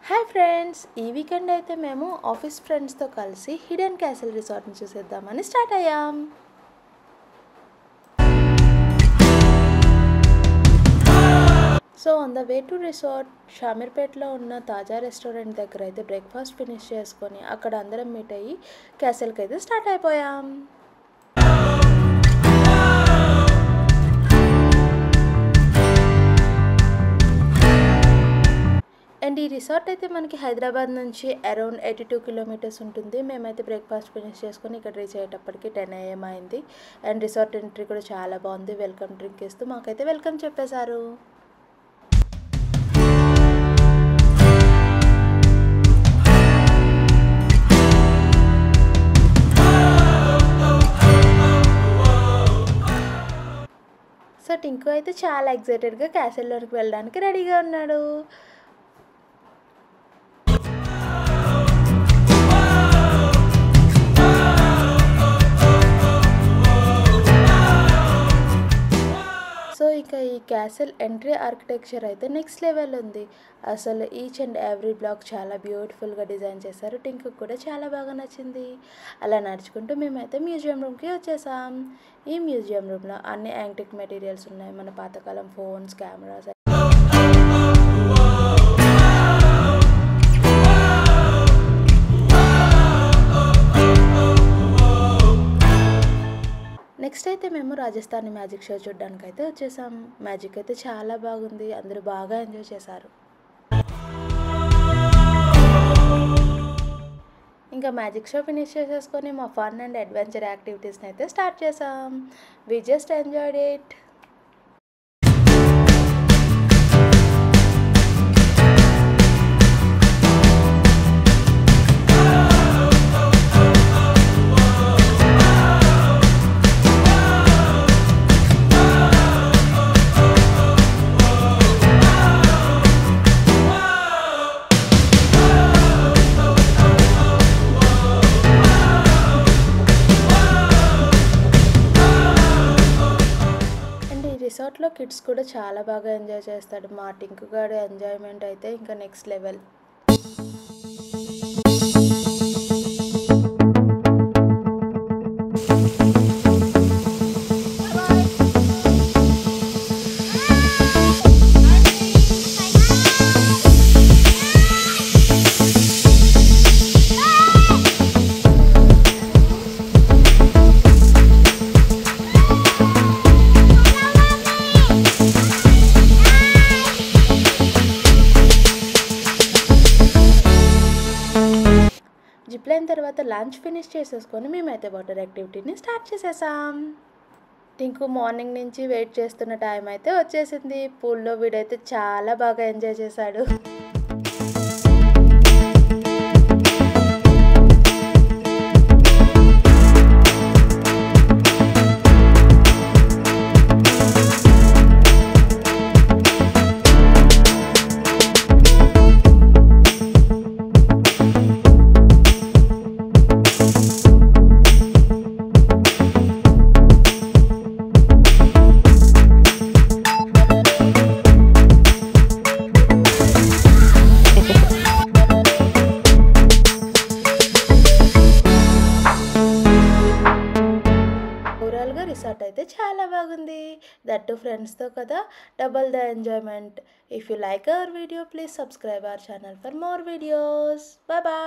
Hi friends, ఈ weekend అయితే మేము ఆఫీస్ ఫ్రెండ్స్తో కలిసి హిడెన్ క్యాసిల్ రిసార్ట్ని చూసేద్దామని స్టార్ట్ అయ్యాం. So on the way to resort షామీర్పేట్లో ఉన్న తాజా రెస్టారెంట్ దగ్గర అయితే బ్రేక్ఫాస్ట్ ఫినిష్ చేసుకొని అక్కడ అందరం మీట్ అయ్యి క్యాసిల్కి అయితే స్టార్ట్ అయిపోయాం. అండ్ ఈ రిసార్ట్ అయితే మనకి హైదరాబాద్ నుంచి అరౌండ్ 82 కిలోమీటర్స్ ఉంటుంది. మేమైతే బ్రేక్ఫాస్ట్ ఫినిష్ చేసుకొని ఇక్కడ రీచ్ అయ్యేటప్పటికి 10 AM అయింది. అండ్ రిసార్ట్ ఎంట్రీ కూడా చాలా బాగుంది. వెల్కమ్ డ్రింక్ ఇస్తూ మాకైతే వెల్కమ్ చెప్పేశారు. సో టింకు అయితే చాలా ఎక్సైటెడ్గా క్యాసిల్లోకి వెళ్ళడానికి రెడీగా ఉన్నాడు. సో ఇక ఈ క్యాసిల్ ఎంట్రీ ఆర్కిటెక్చర్ అయితే నెక్స్ట్ లెవెల్ ఉంది. అసలు ఈచ్ అండ్ ఎవ్రీ బ్లాక్ చాలా బ్యూటిఫుల్గా డిజైన్ చేశారు. టింకు కూడా చాలా బాగా నచ్చింది. అలా నడుచుకుంటూ మేమైతే మ్యూజియం రూమ్కి వచ్చేసాం. ఈ మ్యూజియం రూమ్లో అన్ని యాంటిక్ మెటీరియల్స్ ఉన్నాయి. మన పాతకాలం ఫోన్స్, కెమెరాస్. నెక్స్ట్ అయితే మేము రాజస్థానీ మ్యాజిక్ షో చూడడానికి అయితే వచ్చేసాం. మ్యాజిక్ అయితే చాలా బాగుంది. అందరూ బాగా ఎంజాయ్ చేశారు. ఇంకా మ్యాజిక్ షో ఫినిష్ చేసేసుకొని మా ఫన్ అండ్ అడ్వెంచర్ యాక్టివిటీస్ని అయితే స్టార్ట్ చేసాం. We just enjoyed it. రిసార్ట్లో కిడ్స్ కూడా చాలా బాగా ఎంజాయ్ చేస్తాడు. మా టింకు గారి ఎంజాయ్మెంట్ అయితే ఇంకా నెక్స్ట్ లెవెల్. జిప్లైన్ తర్వాత లంచ్ ఫినిష్ చేసేసుకొని మేమైతే వాటర్ యాక్టివిటీని స్టార్ట్ చేసేసాం. టింకు మార్నింగ్ నుంచి వెయిట్ చేస్తున్న టైం అయితే వచ్చేసింది. పూల్లో వీడైతే చాలా బాగా ఎంజాయ్ చేశాడు. రిసార్ట్ అయితే చాలా బాగుంది. దట్ టు ఫ్రెండ్స్తో కదా, double the enjoyment. If you like our video, please subscribe our channel for more videos. Bye bye.